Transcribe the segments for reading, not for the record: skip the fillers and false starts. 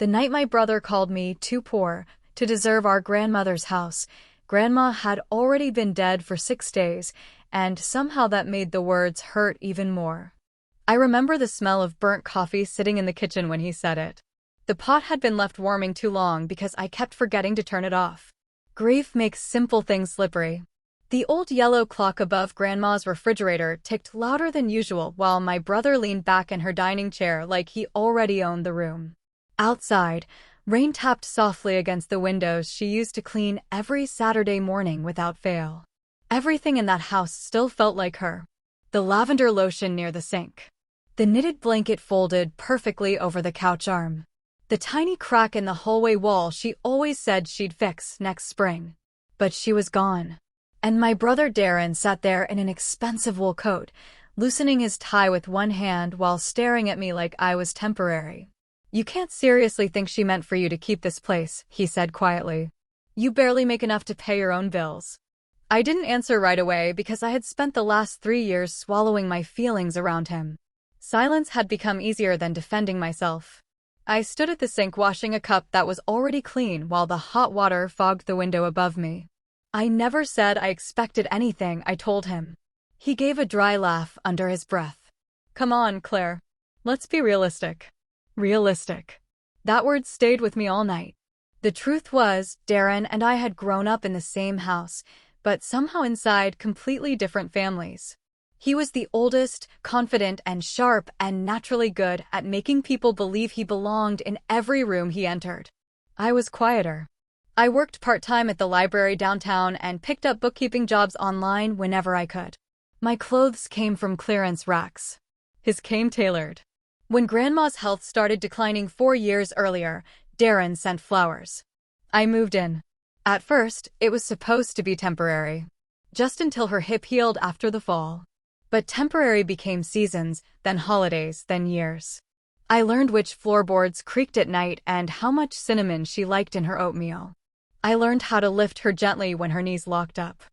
The night my brother called me too poor to deserve our grandmother's house, Grandma had already been dead for 6 days, and somehow that made the words hurt even more. I remember the smell of burnt coffee sitting in the kitchen when he said it. The pot had been left warming too long because I kept forgetting to turn it off. Grief makes simple things slippery. The old yellow clock above Grandma's refrigerator ticked louder than usual while my brother leaned back in her dining chair like he already owned the room. Outside, rain tapped softly against the windows she used to clean every Saturday morning without fail. Everything in that house still felt like her. The lavender lotion near the sink. The knitted blanket folded perfectly over the couch arm. The tiny crack in the hallway wall she always said she'd fix next spring. But she was gone. And my brother Darren sat there in an expensive wool coat, loosening his tie with one hand while staring at me like I was temporary. "You can't seriously think she meant for you to keep this place," he said quietly. "You barely make enough to pay your own bills." I didn't answer right away because I had spent the last 3 years swallowing my feelings around him. Silence had become easier than defending myself. I stood at the sink washing a cup that was already clean while the hot water fogged the window above me. "I never said I expected anything," I told him. He gave a dry laugh under his breath. "Come on, Claire. Let's be realistic." Realistic. That word stayed with me all night. The truth was, Darren and I had grown up in the same house, but somehow inside completely different families. He was the oldest, confident and sharp, and naturally good at making people believe he belonged in every room he entered. I was quieter. I worked part-time at the library downtown and picked up bookkeeping jobs online whenever I could. My clothes came from clearance racks. His came tailored. When Grandma's health started declining 4 years earlier, Darren sent flowers. I moved in. At first, it was supposed to be temporary. Just until her hip healed after the fall. But temporary became seasons, then holidays, then years. I learned which floorboards creaked at night and how much cinnamon she liked in her oatmeal. I learned how to lift her gently when her knees locked up.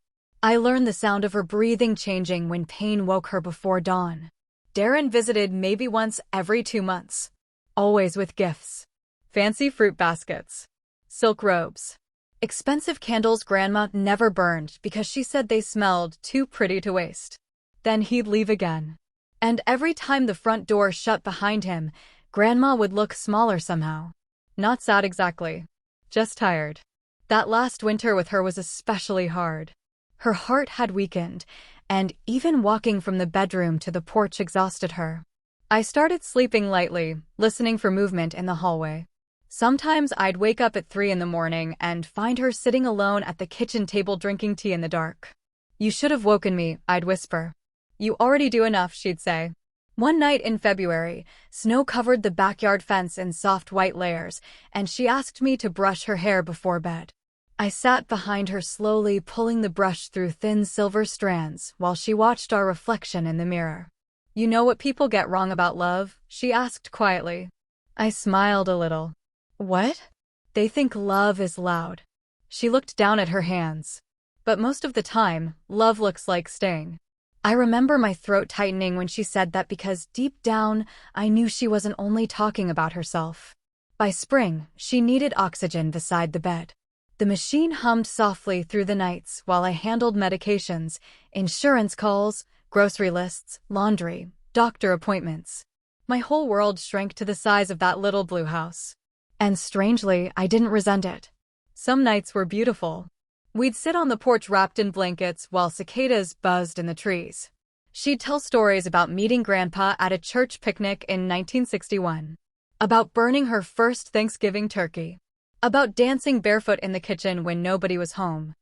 I learned the sound of her breathing changing when pain woke her before dawn. Darren visited maybe once every 2 months. Always with gifts. Fancy fruit baskets. Silk robes. Expensive candles Grandma never burned because she said they smelled too pretty to waste. Then he'd leave again. And every time the front door shut behind him, Grandma would look smaller somehow. Not sad exactly. Just tired. That last winter with her was especially hard. Her heart had weakened, and even walking from the bedroom to the porch exhausted her. I started sleeping lightly, listening for movement in the hallway. Sometimes I'd wake up at 3 in the morning and find her sitting alone at the kitchen table drinking tea in the dark. "You should have woken me," I'd whisper. "You already do enough," she'd say. One night in February, snow covered the backyard fence in soft white layers, and she asked me to brush her hair before bed. I sat behind her slowly pulling the brush through thin silver strands while she watched our reflection in the mirror. "You know what people get wrong about love?" she asked quietly. I smiled a little. "What?" "They think love is loud." She looked down at her hands. "But most of the time, love looks like staying." I remember my throat tightening when she said that because deep down, I knew she wasn't only talking about herself. By spring, she needed oxygen beside the bed. The machine hummed softly through the nights while I handled medications, insurance calls, grocery lists, laundry, doctor appointments. My whole world shrank to the size of that little blue house. And strangely, I didn't resent it. Some nights were beautiful. We'd sit on the porch wrapped in blankets while cicadas buzzed in the trees. She'd tell stories about meeting Grandpa at a church picnic in 1961. About burning her first Thanksgiving turkey. About dancing barefoot in the kitchen when nobody was home.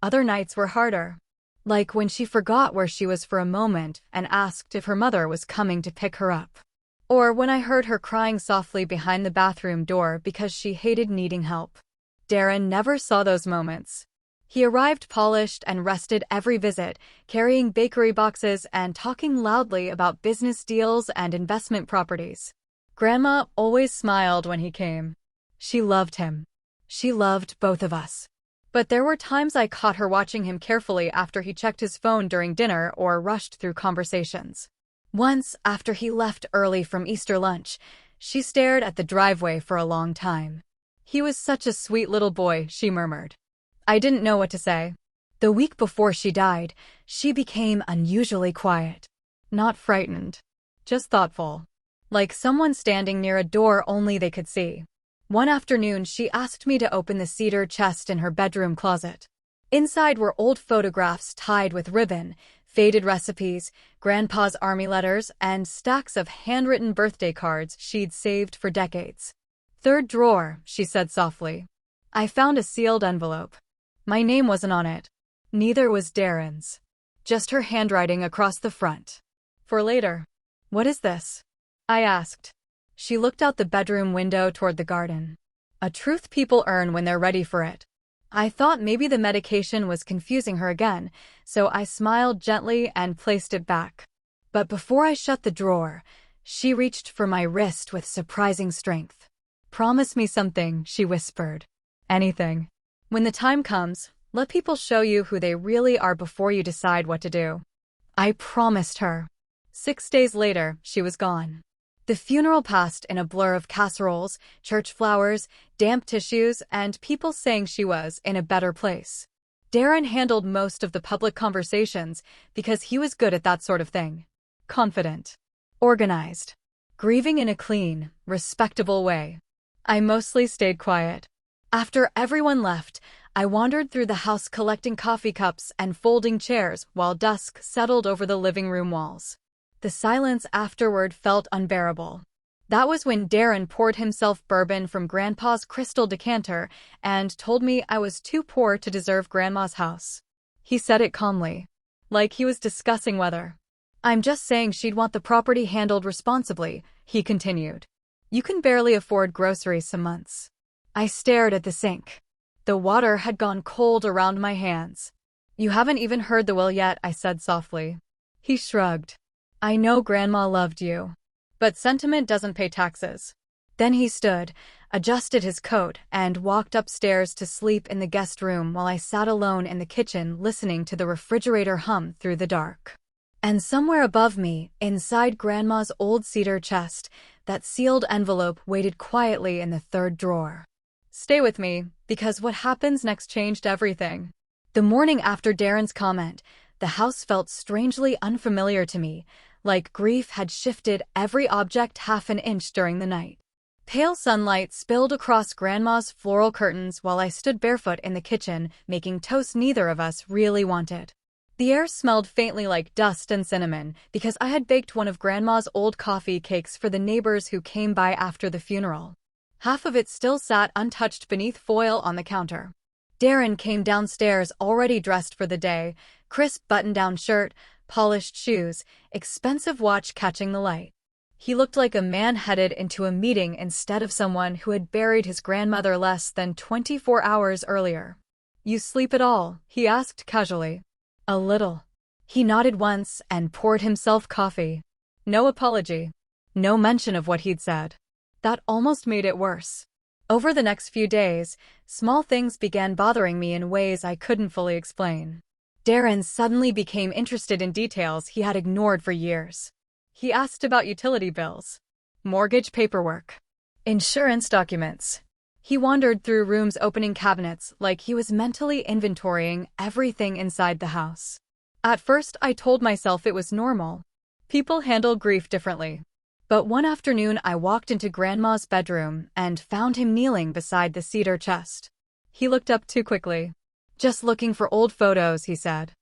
Other nights were harder. Like when she forgot where she was for a moment and asked if her mother was coming to pick her up. Or when I heard her crying softly behind the bathroom door because she hated needing help. Darren never saw those moments. He arrived polished and rested every visit, carrying bakery boxes and talking loudly about business deals and investment properties. Grandma always smiled when he came. She loved him. She loved both of us. But there were times I caught her watching him carefully after he checked his phone during dinner or rushed through conversations. Once, after he left early from Easter lunch, She stared at the driveway for a long time. "He was such a sweet little boy," she murmured. I didn't know what to say. The week before she died, she became unusually quiet. Not frightened. Just thoughtful. Like someone standing near a door only they could see. One afternoon, she asked me to open the cedar chest in her bedroom closet. Inside were old photographs tied with ribbon, faded recipes, Grandpa's army letters, and stacks of handwritten birthday cards she'd saved for decades. "Third drawer," she said softly. I found a sealed envelope. My name wasn't on it. Neither was Darren's. Just her handwriting across the front. For later. "What is this?" I asked. She looked out the bedroom window toward the garden. "A truth people earn when they're ready for it." I thought maybe the medication was confusing her again, so I smiled gently and placed it back. But before I shut the drawer, she reached for my wrist with surprising strength. "Promise me something," she whispered. "Anything. When the time comes, let people show you who they really are before you decide what to do." I promised her. 6 days later, she was gone. The funeral passed in a blur of casseroles, church flowers, damp tissues, and people saying she was in a better place. Darren handled most of the public conversations because he was good at that sort of thing. Confident. Organized. Grieving in a clean, respectable way. I mostly stayed quiet. After everyone left, I wandered through the house collecting coffee cups and folding chairs while dusk settled over the living room walls. The silence afterward felt unbearable. That was when Darren poured himself bourbon from Grandpa's crystal decanter and told me I was too poor to deserve Grandma's house. He said it calmly, like he was discussing whether. "I'm just saying she'd want the property handled responsibly," he continued. "You can barely afford groceries some months." I stared at the sink. The water had gone cold around my hands. "You haven't even heard the will yet," I said softly. He shrugged. "I know Grandma loved you. But sentiment doesn't pay taxes." Then he stood, adjusted his coat, and walked upstairs to sleep in the guest room while I sat alone in the kitchen listening to the refrigerator hum through the dark. And somewhere above me, inside Grandma's old cedar chest, that sealed envelope waited quietly in the third drawer. Stay with me, because what happens next changed everything. The morning after Darren's comment, the house felt strangely unfamiliar to me, like grief had shifted every object half an inch during the night. Pale sunlight spilled across Grandma's floral curtains while I stood barefoot in the kitchen, making toast neither of us really wanted. The air smelled faintly like dust and cinnamon because I had baked one of Grandma's old coffee cakes for the neighbors who came by after the funeral. Half of it still sat untouched beneath foil on the counter. Darren came downstairs already dressed for the day, crisp button-down shirt, polished shoes, expensive watch catching the light. He looked like a man headed into a meeting instead of someone who had buried his grandmother less than 24 hours earlier. "You sleep at all?" he asked casually. "A little." He nodded once and poured himself coffee. No apology. No mention of what he'd said. That almost made it worse. Over the next few days, small things began bothering me in ways I couldn't fully explain. Darren suddenly became interested in details he had ignored for years. He asked about utility bills, mortgage paperwork, insurance documents. He wandered through rooms opening cabinets like he was mentally inventorying everything inside the house. At first, I told myself it was normal. People handle grief differently. But one afternoon, I walked into Grandma's bedroom and found him kneeling beside the cedar chest. He looked up too quickly. "Just looking for old photos," he said.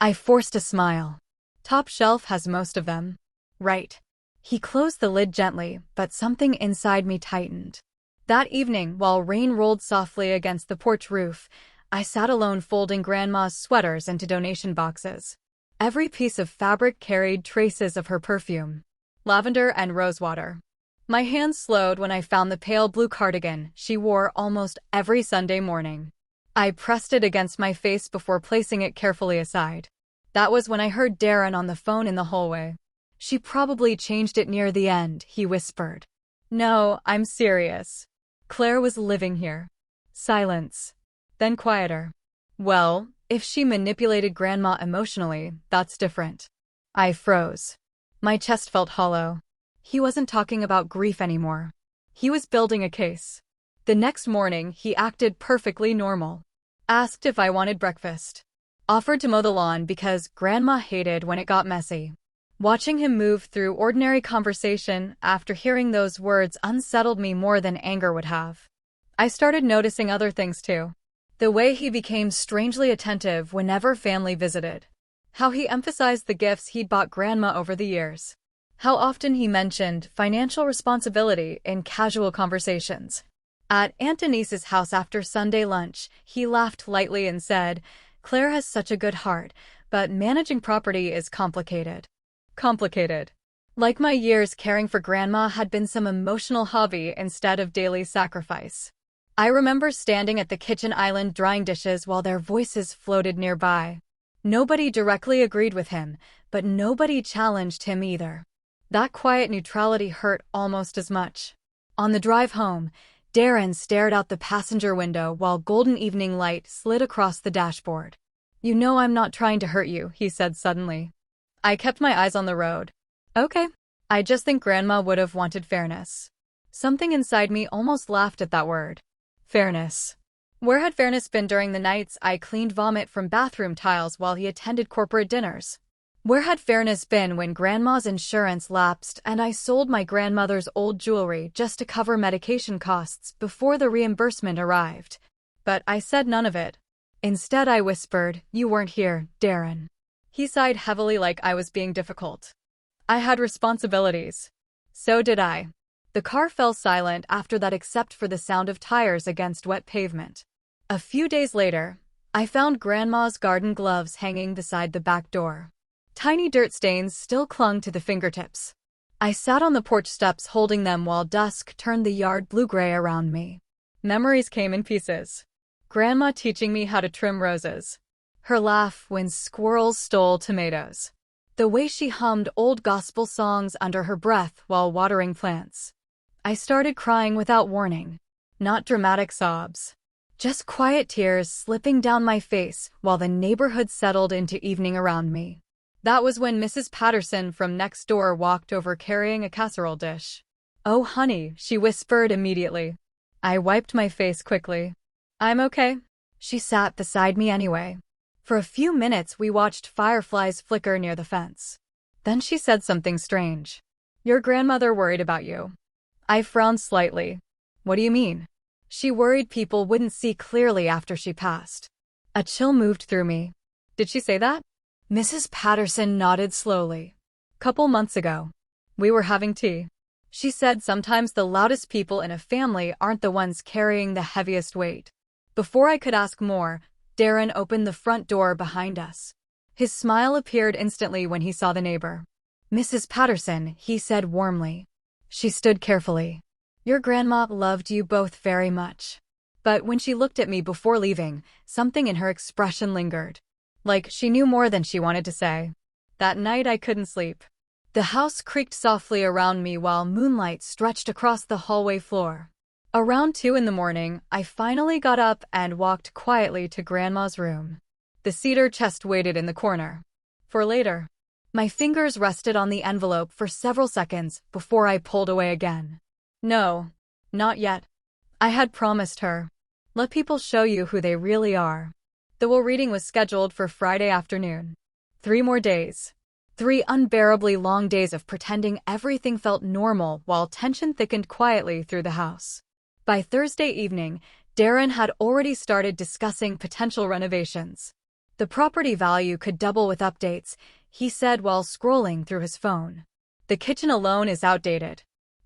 I forced a smile. "Top shelf has most of them." "Right." He closed the lid gently, but something inside me tightened. That evening, while rain rolled softly against the porch roof, I sat alone folding Grandma's sweaters into donation boxes. Every piece of fabric carried traces of her perfume, lavender and rosewater. My hands slowed when I found the pale blue cardigan she wore almost every Sunday morning. I pressed it against my face before placing it carefully aside. That was when I heard Darren on the phone in the hallway. "She probably changed it near the end," he whispered. "No, I'm serious. Claire was living here." Silence. Then quieter. "Well, if she manipulated Grandma emotionally, that's different." I froze. My chest felt hollow. He wasn't talking about grief anymore. He was building a case. The next morning, he acted perfectly normal. Asked if I wanted breakfast. Offered to mow the lawn because Grandma hated when it got messy. Watching him move through ordinary conversation after hearing those words unsettled me more than anger would have. I started noticing other things too. The way he became strangely attentive whenever family visited. How he emphasized the gifts he'd bought Grandma over the years. How often he mentioned financial responsibility in casual conversations. At Aunt Denise's house after Sunday lunch, he laughed lightly and said, "Claire has such a good heart, but managing property is complicated." Complicated. Like my years caring for Grandma had been some emotional hobby instead of daily sacrifice. I remember standing at the kitchen island drying dishes while their voices floated nearby. Nobody directly agreed with him, but nobody challenged him either. That quiet neutrality hurt almost as much. On the drive home, Darren stared out the passenger window while golden evening light slid across the dashboard. "You know I'm not trying to hurt you," he said suddenly. I kept my eyes on the road. "Okay. I just think Grandma would have wanted fairness." Something inside me almost laughed at that word. Fairness. Where had fairness been during the nights I cleaned vomit from bathroom tiles while he attended corporate dinners? Where had fairness been when Grandma's insurance lapsed and I sold my grandmother's old jewelry just to cover medication costs before the reimbursement arrived? But I said none of it. Instead, I whispered, "You weren't here, Darren." He sighed heavily like I was being difficult. I had responsibilities. So did I. The car fell silent after that except for the sound of tires against wet pavement. A few days later, I found Grandma's garden gloves hanging beside the back door. Tiny dirt stains still clung to the fingertips. I sat on the porch steps holding them while dusk turned the yard blue-gray around me. Memories came in pieces. Grandma teaching me how to trim roses. Her laugh when squirrels stole tomatoes. The way she hummed old gospel songs under her breath while watering plants. I started crying without warning. Not dramatic sobs. Just quiet tears slipping down my face while the neighborhood settled into evening around me. That was when Mrs. Patterson from next door walked over carrying a casserole dish. "Oh, honey," she whispered immediately. I wiped my face quickly. "I'm okay." She sat beside me anyway. For a few minutes we watched fireflies flicker near the fence. Then she said something strange. "Your grandmother worried about you." I frowned slightly. "What do you mean?" "She worried people wouldn't see clearly after she passed." A chill moved through me. "Did she say that?" Mrs. Patterson nodded slowly. "Couple months ago. We were having tea. She said sometimes the loudest people in a family aren't the ones carrying the heaviest weight." Before I could ask more, Darren opened the front door behind us. His smile appeared instantly when he saw the neighbor. "Mrs. Patterson," he said warmly. She stood carefully. "Your grandma loved you both very much." But when she looked at me before leaving, something in her expression lingered. Like she knew more than she wanted to say. That night I couldn't sleep. The house creaked softly around me while moonlight stretched across the hallway floor. Around 2 in the morning, I finally got up and walked quietly to Grandma's room. The cedar chest waited in the corner. For later. My fingers rested on the envelope for several seconds before I pulled away again. No, not yet. I had promised her. Let people show you who they really are. The will reading was scheduled for Friday afternoon. 3 more days. 3 unbearably long days of pretending everything felt normal while tension thickened quietly through the house. By Thursday evening, Darren had already started discussing potential renovations. The property value could double with updates, he said while scrolling through his phone. The kitchen alone is outdated.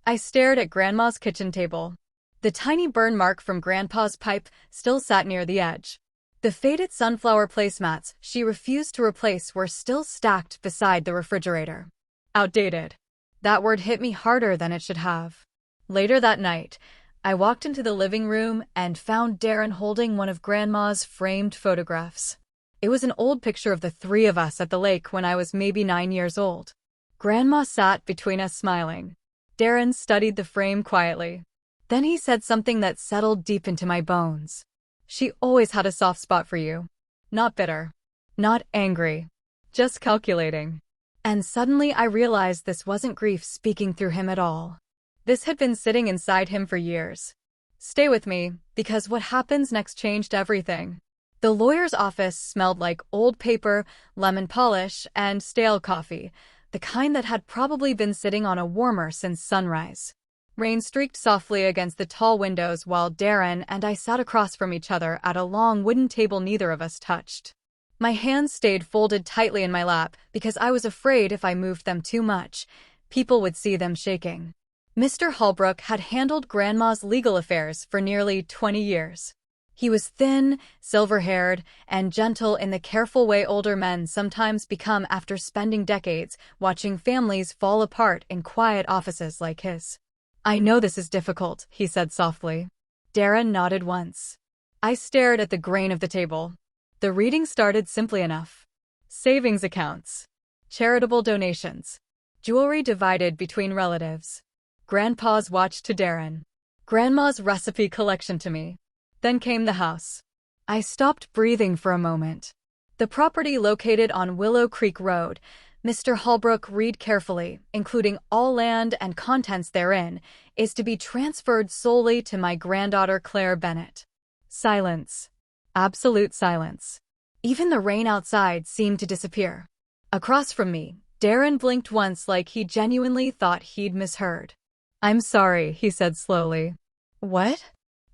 I stared at Grandma's kitchen table. The tiny burn mark from Grandpa's pipe still sat near the edge. The faded sunflower placemats she refused to replace were still stacked beside the refrigerator. Outdated. That word hit me harder than it should have. Later that night, I walked into the living room and found Darren holding one of Grandma's framed photographs. It was an old picture of the 3 of us at the lake when I was maybe 9 years old. Grandma sat between us smiling. Darren studied the frame quietly. Then he said something that settled deep into my bones. "She always had a soft spot for you. Not bitter. Not angry. Just calculating." And suddenly I realized this wasn't grief speaking through him at all. This had been sitting inside him for years. Stay with me, because what happens next changed everything. The lawyer's office smelled like old paper, lemon polish, and stale coffee, the kind that had probably been sitting on a warmer since sunrise. Rain streaked softly against the tall windows while Darren and I sat across from each other at a long wooden table neither of us touched. My hands stayed folded tightly in my lap because I was afraid if I moved them too much, people would see them shaking. Mr. Holbrook had handled Grandma's legal affairs for nearly 20 years. He was thin, silver-haired, and gentle in the careful way older men sometimes become after spending decades watching families fall apart in quiet offices like his. "I know this is difficult," he said softly. Darren nodded once. I stared at the grain of the table. The reading started simply enough. Savings accounts. Charitable donations. Jewelry divided between relatives. Grandpa's watch to Darren. Grandma's recipe collection to me. Then came the house. I stopped breathing for a moment. The property located on Willow Creek Road, Mr. Holbrook read carefully, including all land and contents therein, is to be transferred solely to my granddaughter Claire Bennett. Silence. Absolute silence. Even the rain outside seemed to disappear. Across from me, Darren blinked once like he genuinely thought he'd misheard. "I'm sorry," he said slowly. "What?"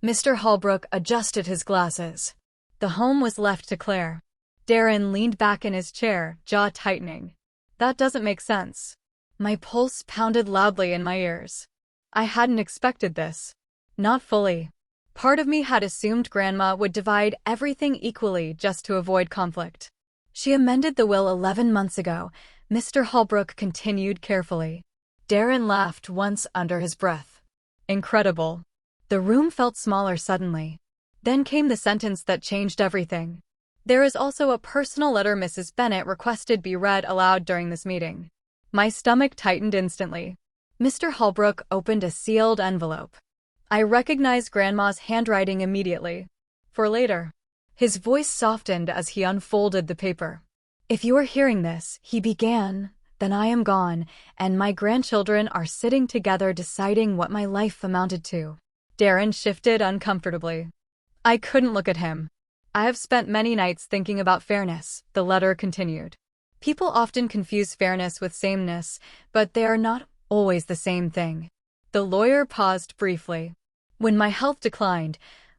Mr. Holbrook adjusted his glasses. The home was left to Claire. Darren leaned back in his chair, jaw tightening. That doesn't make sense. My pulse pounded loudly in my ears. I hadn't expected this. Not fully. Part of me had assumed Grandma would divide everything equally just to avoid conflict. She amended the will 11 months ago, Mr. Holbrook continued carefully. Darren laughed once under his breath. Incredible. The room felt smaller suddenly. Then came the sentence that changed everything. There is also a personal letter Mrs. Bennett requested be read aloud during this meeting. My stomach tightened instantly. Mr. Holbrook opened a sealed envelope. I recognized Grandma's handwriting immediately. For later. His voice softened as he unfolded the paper. "If you are hearing this," he began, "then I am gone, and my grandchildren are sitting together deciding what my life amounted to." Darren shifted uncomfortably. I couldn't look at him. "I have spent many nights thinking about fairness," the letter continued. "People often confuse fairness with sameness, but they are not always the same thing." The lawyer paused briefly. "When my health declined,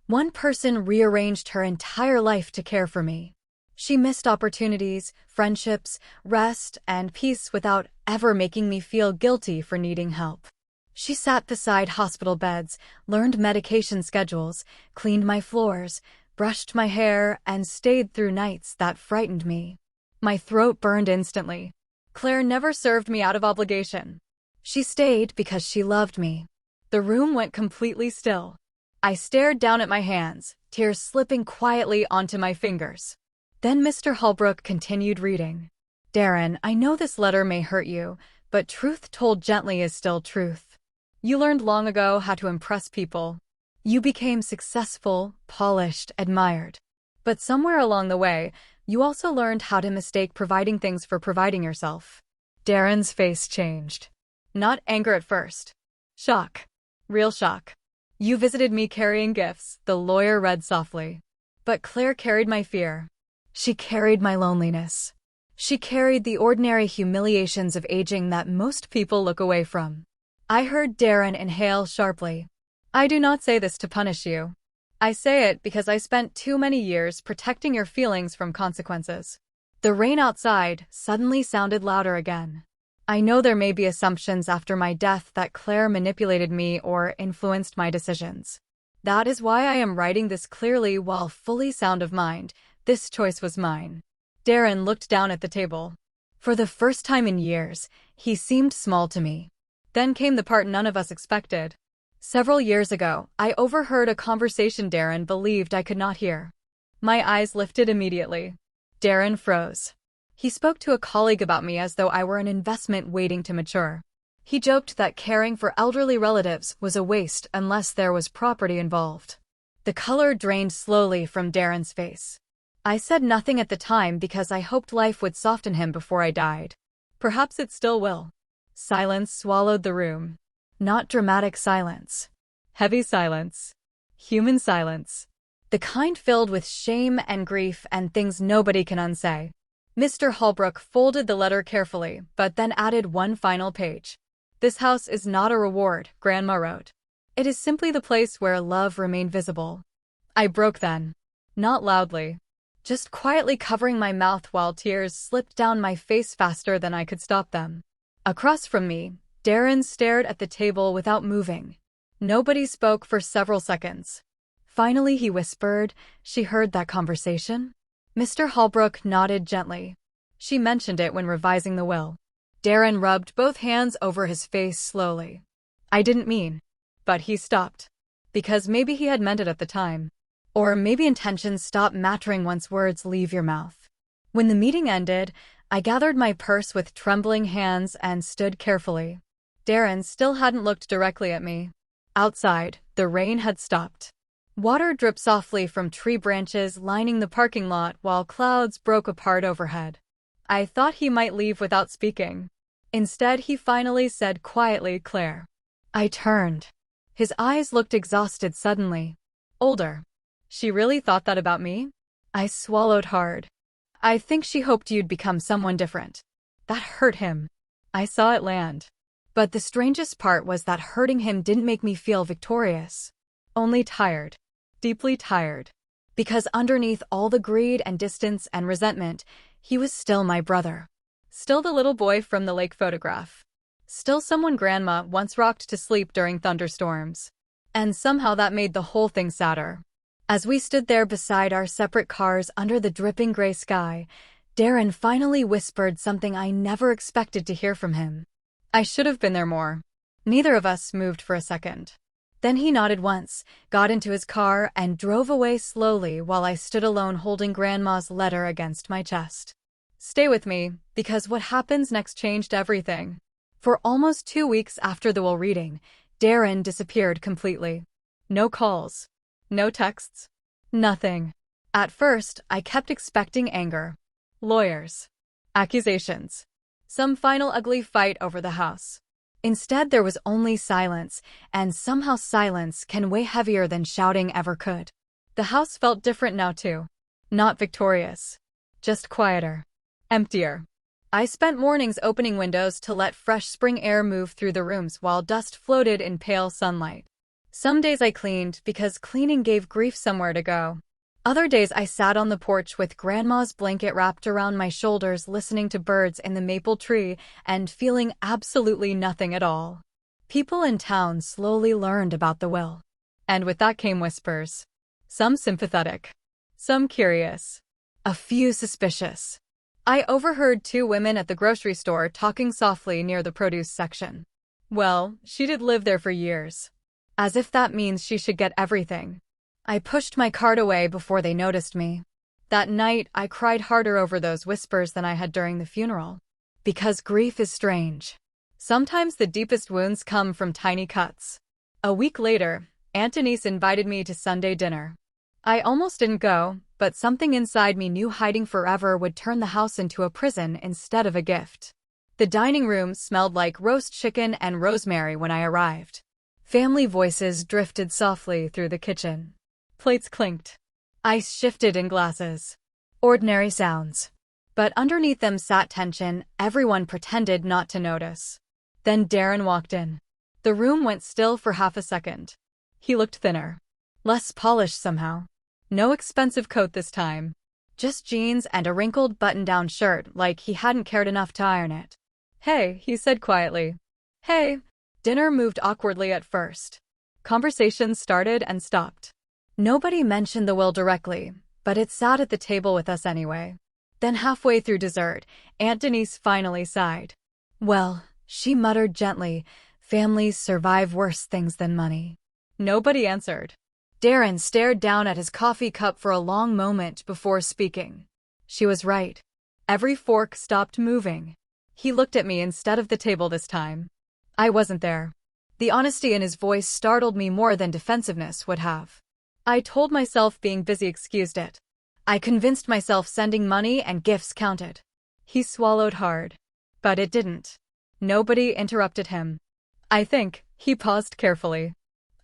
one person rearranged her entire life to care for me. She missed opportunities, friendships, rest, and peace without ever making me feel guilty for needing help. She sat beside hospital beds, learned medication schedules, cleaned my floors, brushed my hair, and stayed through nights that frightened me." My throat burned instantly. Claire never served me out of obligation. She stayed because she loved me. The room went completely still. I stared down at my hands, tears slipping quietly onto my fingers. Then Mr. Holbrook continued reading. "Darren, I know this letter may hurt you, but truth told gently is still truth. You learned long ago how to impress people. You became successful, polished, admired. But somewhere along the way, you also learned how to mistake providing things for providing yourself." Darren's face changed. Not anger at first. Shock. Real shock. "You visited me carrying gifts," the lawyer read softly. "But Claire carried my fear. She carried my loneliness. She carried the ordinary humiliations of aging that most people look away from." I heard Darren inhale sharply. "I do not say this to punish you. I say it because I spent too many years protecting your feelings from consequences." The rain outside suddenly sounded louder again. "I know there may be assumptions after my death that Claire manipulated me or influenced my decisions. That is why I am writing this clearly while fully sound of mind. This choice was mine." Darren looked down at the table. For the first time in years, he seemed small to me. Then came the part none of us expected. "Several years ago, I overheard a conversation Darren believed I could not hear." My eyes lifted immediately. Darren froze. He spoke to a colleague about me as though I were an investment waiting to mature. He joked that caring for elderly relatives was a waste unless there was property involved. The color drained slowly from Darren's face. I said nothing at the time because I hoped life would soften him before I died. Perhaps it still will. Silence swallowed the room. Not dramatic silence. Heavy silence. Human silence. The kind filled with shame and grief and things nobody can unsay. Mr. Holbrook folded the letter carefully, but then added one final page. "This house is not a reward," Grandma wrote. "It is simply the place where love remained visible." I broke then. Not loudly. Just quietly covering my mouth while tears slipped down my face faster than I could stop them. Across from me, Darren stared at the table without moving. Nobody spoke for several seconds. Finally he whispered, "She heard that conversation?" Mr. Holbrook nodded gently. "She mentioned it when revising the will." Darren rubbed both hands over his face slowly. "I didn't mean." But he stopped. Because maybe he had meant it at the time. Or maybe intentions stop mattering once words leave your mouth. When the meeting ended, I gathered my purse with trembling hands and stood carefully. Darren still hadn't looked directly at me. Outside, the rain had stopped. Water dripped softly from tree branches lining the parking lot while clouds broke apart overhead. I thought he might leave without speaking. Instead, he finally said quietly, "Claire." I turned. His eyes looked exhausted suddenly. Older. She really thought that about me? I swallowed hard. "I think she hoped you'd become someone different." That hurt him. I saw it land. But the strangest part was that hurting him didn't make me feel victorious. Only tired. Deeply tired. Because underneath all the greed and distance and resentment, he was still my brother. Still the little boy from the lake photograph. Still someone Grandma once rocked to sleep during thunderstorms. And somehow that made the whole thing sadder. As we stood there beside our separate cars under the dripping gray sky, Darren finally whispered something I never expected to hear from him. I should have been there more. Neither of us moved for a second. Then he nodded once, got into his car, and drove away slowly while I stood alone holding Grandma's letter against my chest. Stay with me, because what happens next changed everything. For almost 2 weeks after the will reading, Darren disappeared completely. No calls. No texts. Nothing. At first, I kept expecting anger. Lawyers. Accusations. Some final ugly fight over the house. Instead, there was only silence, and somehow silence can weigh heavier than shouting ever could. The house felt different now too. Not victorious. Just quieter. Emptier. I spent mornings opening windows to let fresh spring air move through the rooms while dust floated in pale sunlight. Some days I cleaned because cleaning gave grief somewhere to go. Other days I sat on the porch with Grandma's blanket wrapped around my shoulders listening to birds in the maple tree and feeling absolutely nothing at all. People in town slowly learned about the will. And with that came whispers. Some sympathetic. Some curious. A few suspicious. I overheard 2 women at the grocery store talking softly near the produce section. Well, she did live there for years. As if that means she should get everything. I pushed my cart away before they noticed me. That night, I cried harder over those whispers than I had during the funeral. Because grief is strange. Sometimes the deepest wounds come from tiny cuts. A week later, Aunt Denise invited me to Sunday dinner. I almost didn't go, but something inside me knew hiding forever would turn the house into a prison instead of a gift. The dining room smelled like roast chicken and rosemary when I arrived. Family voices drifted softly through the kitchen. Plates clinked. Ice shifted in glasses. Ordinary sounds. But underneath them sat tension. Everyone pretended not to notice. Then Darren walked in. The room went still for half a second. He looked thinner. Less polished somehow. No expensive coat this time. Just jeans and a wrinkled button-down shirt like he hadn't cared enough to iron it. "Hey," he said quietly. "Hey." Dinner moved awkwardly at first. Conversations started and stopped. Nobody mentioned the will directly, but it sat at the table with us anyway. Then halfway through dessert, Aunt Denise finally sighed. "Well," she muttered gently, "families survive worse things than money." Nobody answered. Darren stared down at his coffee cup for a long moment before speaking. She was right. Every fork stopped moving. He looked at me instead of the table this time. I wasn't there. The honesty in his voice startled me more than defensiveness would have. I told myself being busy excused it. I convinced myself sending money and gifts counted. He swallowed hard. But it didn't. Nobody interrupted him. He paused carefully.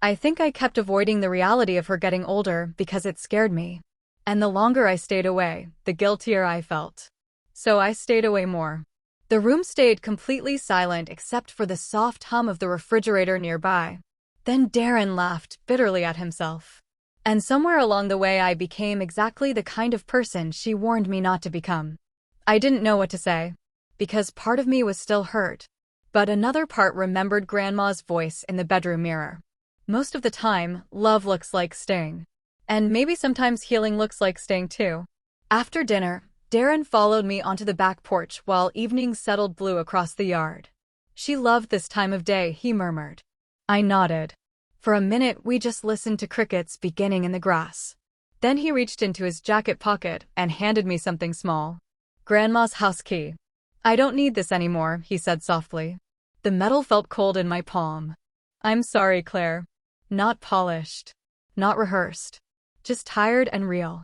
I think I kept avoiding the reality of her getting older because it scared me. And the longer I stayed away, the guiltier I felt. So I stayed away more. The room stayed completely silent except for the soft hum of the refrigerator nearby. Then Darren laughed bitterly at himself. And somewhere along the way I became exactly the kind of person she warned me not to become. I didn't know what to say, because part of me was still hurt. But another part remembered Grandma's voice in the bedroom mirror. Most of the time, love looks like staying. And maybe sometimes healing looks like staying too. After dinner, Darren followed me onto the back porch while evening settled blue across the yard. She loved this time of day, he murmured. I nodded. For a minute, we just listened to crickets beginning in the grass. Then he reached into his jacket pocket and handed me something small. Grandma's house key. I don't need this anymore, he said softly. The metal felt cold in my palm. I'm sorry, Claire. Not polished. Not rehearsed. Just tired and real.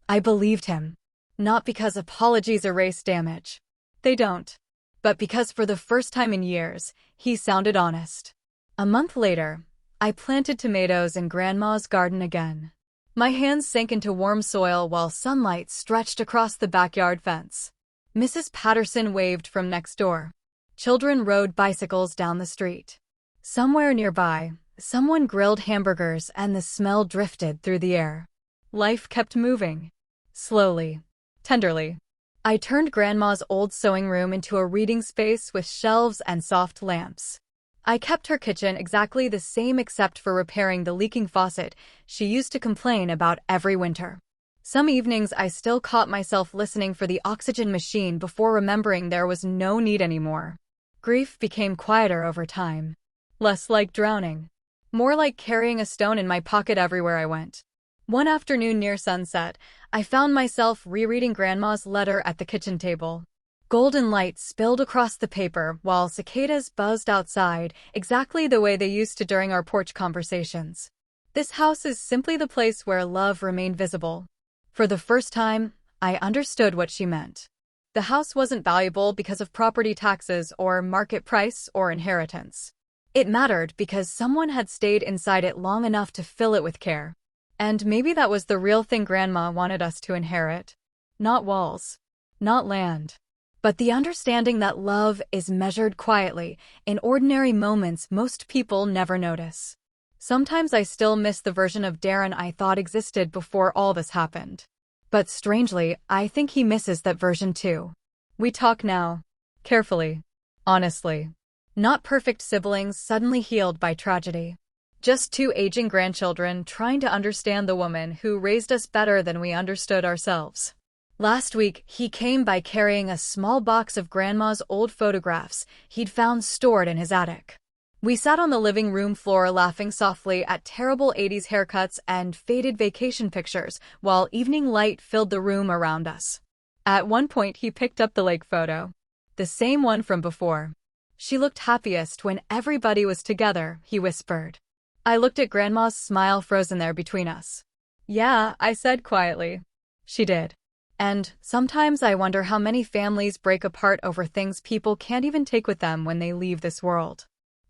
I believed him. Not because apologies erase damage. They don't. But because for the first time in years, he sounded honest. A month later, I planted tomatoes in Grandma's garden again. My hands sank into warm soil while sunlight stretched across the backyard fence. Mrs. Patterson waved from next door. Children rode bicycles down the street. Somewhere nearby, someone grilled hamburgers and the smell drifted through the air. Life kept moving. Slowly. Tenderly. I turned Grandma's old sewing room into a reading space with shelves and soft lamps. I kept her kitchen exactly the same except for repairing the leaking faucet she used to complain about every winter. Some evenings I still caught myself listening for the oxygen machine before remembering there was no need anymore. Grief became quieter over time. Less like drowning. More like carrying a stone in my pocket everywhere I went. One afternoon near sunset, I found myself rereading Grandma's letter at the kitchen table. Golden light spilled across the paper while cicadas buzzed outside, exactly the way they used to during our porch conversations. This house is simply the place where love remained visible. For the first time, I understood what she meant. The house wasn't valuable because of property taxes or market price or inheritance. It mattered because someone had stayed inside it long enough to fill it with care. And maybe that was the real thing Grandma wanted us to inherit. Not walls. Not land. But the understanding that love is measured quietly, in ordinary moments most people never notice. Sometimes I still miss the version of Darren I thought existed before all this happened. But strangely, I think he misses that version too. We talk now. Carefully. Honestly. Not perfect siblings suddenly healed by tragedy. Just two aging grandchildren trying to understand the woman who raised us better than we understood ourselves. Last week, he came by carrying a small box of Grandma's old photographs he'd found stored in his attic. We sat on the living room floor laughing softly at terrible 80s haircuts and faded vacation pictures while evening light filled the room around us. At one point, he picked up the lake photo. The same one from before. She looked happiest when everybody was together, he whispered. I looked at Grandma's smile frozen there between us. Yeah, I said quietly. She did. And sometimes I wonder how many families break apart over things people can't even take with them when they leave this world.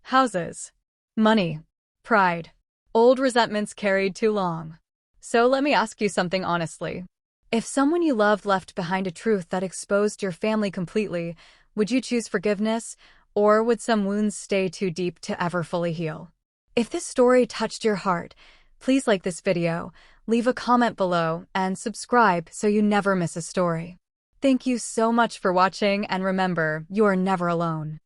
Houses. Money. Pride. Old resentments carried too long. So let me ask you something honestly. If someone you loved left behind a truth that exposed your family completely, would you choose forgiveness, or would some wounds stay too deep to ever fully heal? If this story touched your heart, please like this video, leave a comment below, and subscribe so you never miss a story. Thank you so much for watching, and remember, you are never alone.